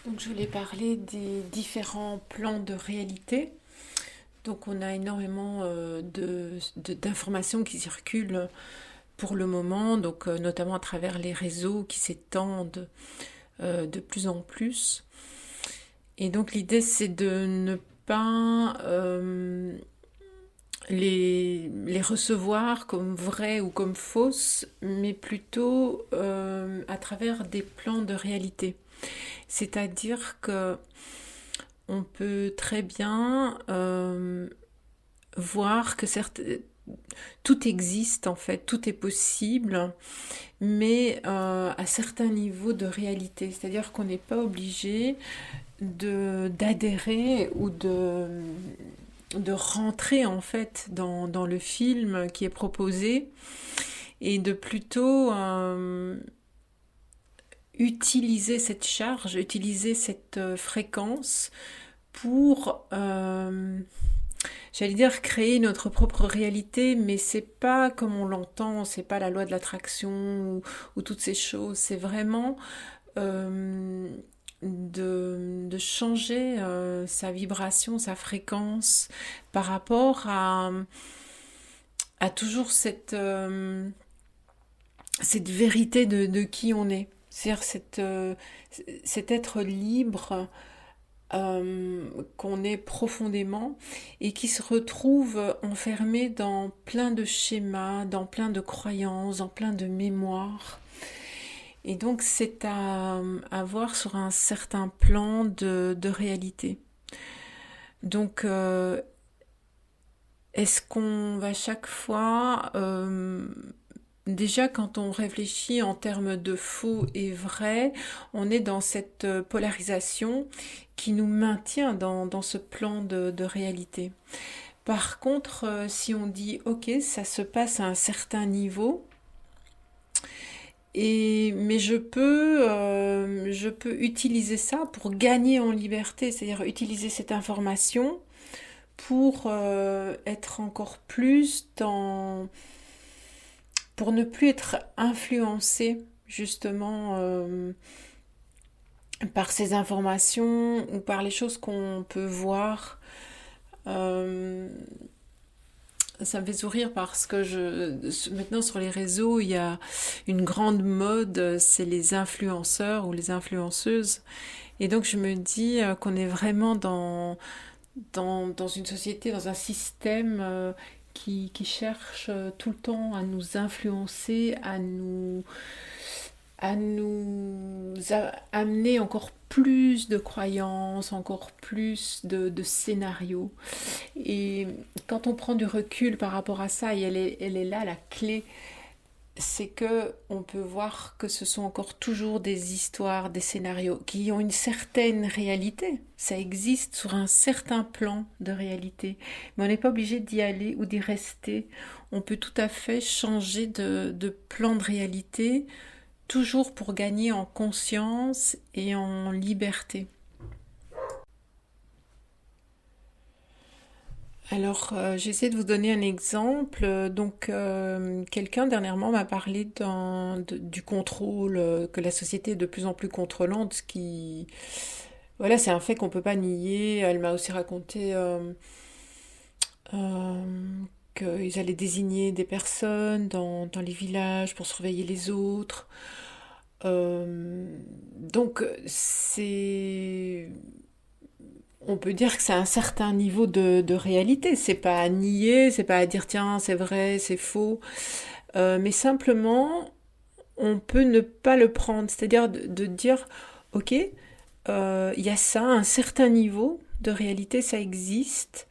Donc, je voulais parler des différents plans de réalité. Donc, on a énormément d'informations qui circulent pour le moment, donc notamment à travers les réseaux qui s'étendent de plus en plus. Et donc, l'idée, c'est de ne pas les recevoir comme vraies ou comme fausses, mais plutôt à travers des plans de réalité. C'est-à-dire que on peut très bien voir que tout existe en fait, tout est possible, mais à certains niveaux de réalité. C'est-à-dire qu'on n'est pas obligé d'adhérer ou de rentrer en fait dans le film qui est proposé et de plutôt utiliser cette charge, utiliser cette fréquence pour, j'allais dire, créer notre propre réalité, mais c'est pas comme on l'entend, c'est pas la loi de l'attraction ou toutes ces choses, c'est vraiment euh, de changer sa vibration, sa fréquence par rapport à toujours cette vérité de qui on est. C'est-à-dire cet être libre qu'on est profondément et qui se retrouve enfermé dans plein de schémas, dans plein de croyances, dans plein de mémoires. Et donc c'est à voir sur un certain plan de réalité. Donc est-ce qu'on va chaque fois déjà, quand on réfléchit en termes de faux et vrai, on est dans cette polarisation qui nous maintient dans ce plan de réalité. Par contre, si on dit, ok, ça se passe à un certain niveau, mais je peux utiliser ça pour gagner en liberté, c'est-à-dire utiliser cette information pour être encore plus pour ne plus être influencé justement par ces informations ou par les choses qu'on peut voir. Euh, Ça me fait sourire parce que maintenant sur les réseaux, il y a une grande mode, c'est les influenceurs ou les influenceuses. Et donc je me dis qu'on est vraiment dans une société, dans un système qui cherche tout le temps à nous influencer, à amener encore plus de croyances, encore plus de scénarios. Et quand on prend du recul par rapport à ça, et elle est là la clé, c'est que on peut voir que ce sont encore toujours des histoires, des scénarios qui ont une certaine réalité. Ça existe sur un certain plan de réalité, mais on n'est pas obligé d'y aller ou d'y rester. On peut tout à fait changer de plan de réalité, toujours pour gagner en conscience et en liberté. Alors, j'essaie de vous donner un exemple. Donc, quelqu'un dernièrement m'a parlé du contrôle, que la société est de plus en plus contrôlante, ce qui, voilà, c'est un fait qu'on peut pas nier. Elle m'a aussi raconté euh, qu'ils allaient désigner des personnes dans les villages pour surveiller les autres. Donc, on peut dire que c'est un certain niveau de réalité. C'est pas à nier, c'est pas à dire tiens, c'est vrai, c'est faux. Mais simplement, on peut ne pas le prendre. C'est-à-dire de dire, ok, il y a ça, un certain niveau de réalité, ça existe.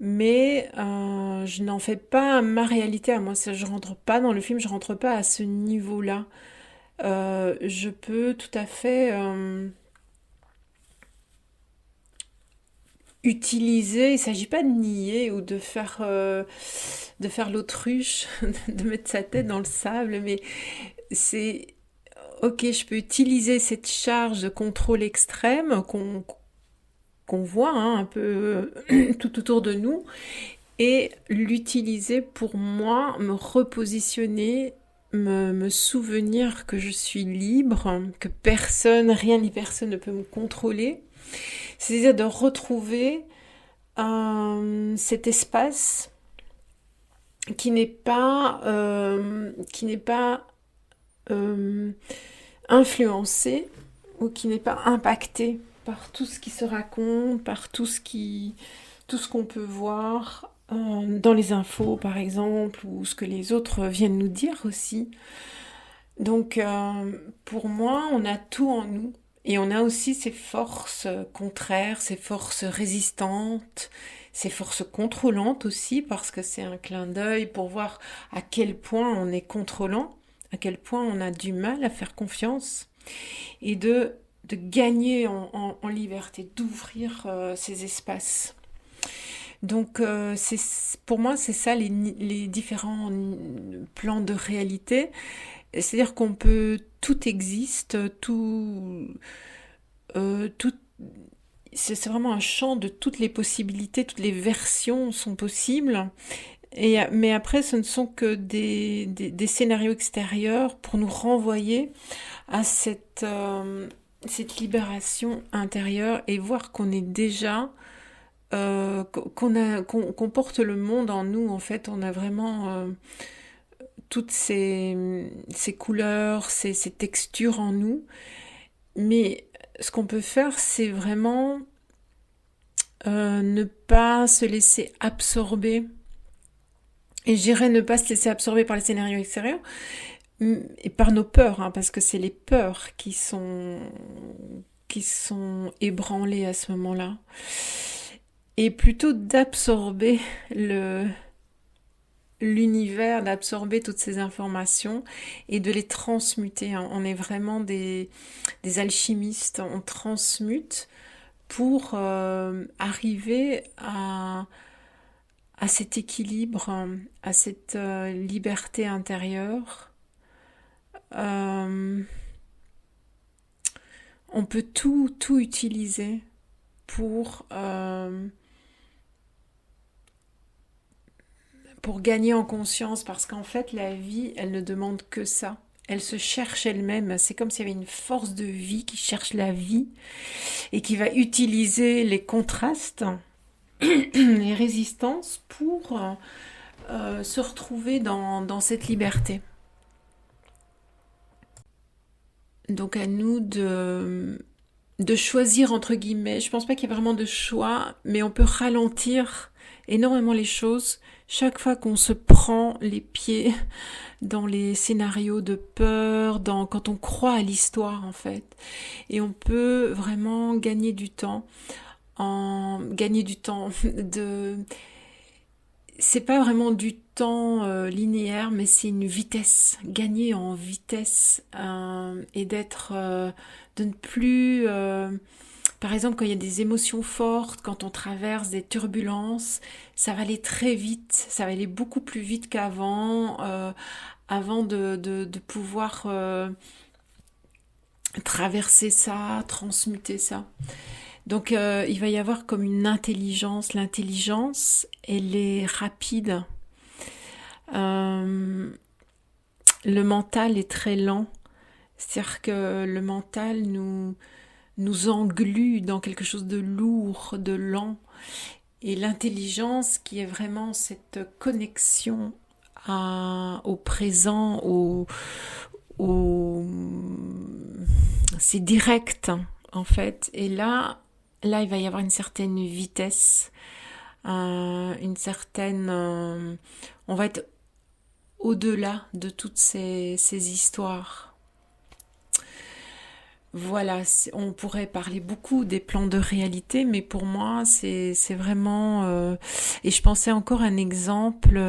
Mais je n'en fais pas ma réalité à moi. Je rentre pas dans le film, je rentre pas à ce niveau-là. Je peux tout à fait utiliser, il ne s'agit pas de nier ou de faire l'autruche, de mettre sa tête dans le sable, mais c'est ok, je peux utiliser cette charge de contrôle extrême qu'on voit hein, un peu tout autour de nous et l'utiliser pour moi, me repositionner me souvenir que je suis libre, que personne, rien ni personne ne peut me contrôler. C'est-à-dire de retrouver cet espace qui n'est pas euh, influencé ou qui n'est pas impacté par tout ce qui se raconte, par tout ce qu'on peut voir dans les infos par exemple, ou ce que les autres viennent nous dire aussi. Donc pour moi, on a tout en nous. Et on a aussi ces forces contraires, ces forces résistantes, ces forces contrôlantes aussi, parce que c'est un clin d'œil pour voir à quel point on est contrôlant, à quel point on a du mal à faire confiance, et de gagner en liberté, d'ouvrir ces espaces. Donc pour moi, c'est ça les différents plans de réalité. C'est-à-dire qu'on peut, tout existe, tout, c'est vraiment un champ de toutes les possibilités, toutes les versions sont possibles. Mais après, ce ne sont que des scénarios extérieurs pour nous renvoyer à cette libération intérieure et voir qu'on est déjà, qu'on porte le monde en nous. En fait, on a vraiment toutes ces couleurs, ces textures en nous. Mais ce qu'on peut faire, c'est vraiment ne pas se laisser absorber. Et j'irais ne pas se laisser absorber par les scénarios extérieurs et par nos peurs, hein, parce que c'est les peurs qui sont ébranlées à ce moment-là. Et plutôt d'absorber l'univers, d'absorber toutes ces informations et de les transmuter. On est vraiment des alchimistes, on transmute pour arriver à cet équilibre, à cette liberté intérieure. On peut tout utiliser pour gagner en conscience, parce qu'en fait la vie, elle ne demande que ça. Elle se cherche elle-même. C'est comme s'il y avait une force de vie qui cherche la vie et qui va utiliser les contrastes, les résistances pour se retrouver dans cette liberté. Donc à nous de choisir entre guillemets. Je pense pas qu'il y ait vraiment de choix, mais on peut ralentir énormément les choses chaque fois qu'on se prend les pieds dans les scénarios de peur, quand on croit à l'histoire en fait. Et on peut vraiment gagner du temps de c'est pas vraiment du temps linéaire, mais c'est une vitesse, gagner en vitesse et de ne plus, par exemple, quand il y a des émotions fortes, quand on traverse des turbulences, ça va aller très vite, ça va aller beaucoup plus vite qu'avant, avant de pouvoir traverser ça, transmuter ça. Donc il va y avoir comme une intelligence. L'intelligence, elle est rapide. Euh, le mental est très lent. C'est-à-dire que le mental nous englue dans quelque chose de lourd, de lent. Et l'intelligence qui est vraiment cette connexion au présent, au c'est direct en fait. Et là, il va y avoir une certaine vitesse, une certaine... on va être au-delà de toutes ces histoires. Voilà, on pourrait parler beaucoup des plans de réalité, mais pour moi, c'est vraiment... et je pensais encore à un exemple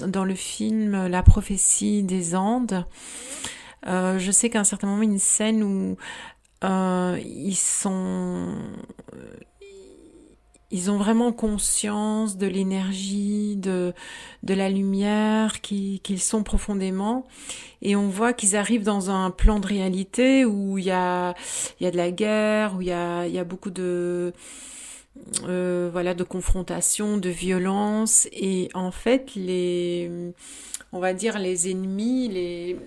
dans le film La prophétie des Andes. Je sais qu'à un certain moment, une scène où ils ont vraiment conscience de l'énergie, de la lumière qu'ils sont profondément. Et on voit qu'ils arrivent dans un plan de réalité où il y a de la guerre, où il y a beaucoup de voilà, de confrontation, de violence. Et en fait, on va dire, les ennemis, les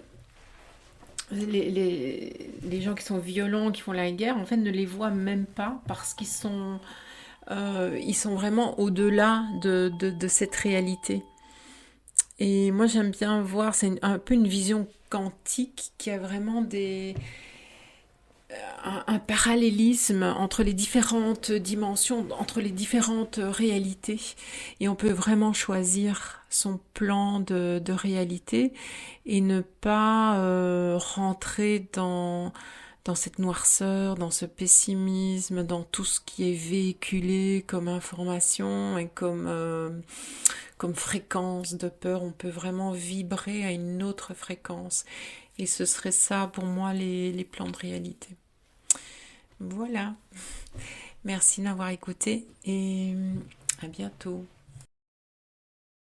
gens qui sont violents, qui font la guerre, en fait, ne les voient même pas parce ils sont vraiment au-delà de cette réalité. Et moi, j'aime bien voir, c'est un peu une vision quantique qui a vraiment un parallélisme entre les différentes dimensions, entre les différentes réalités. Et on peut vraiment choisir son plan de réalité et ne pas rentrer dans cette noirceur, dans ce pessimisme, dans tout ce qui est véhiculé comme information et comme fréquence de peur. On peut vraiment vibrer à une autre fréquence. Et ce serait ça pour moi les plans de réalité. Voilà. Merci d'avoir écouté et à bientôt.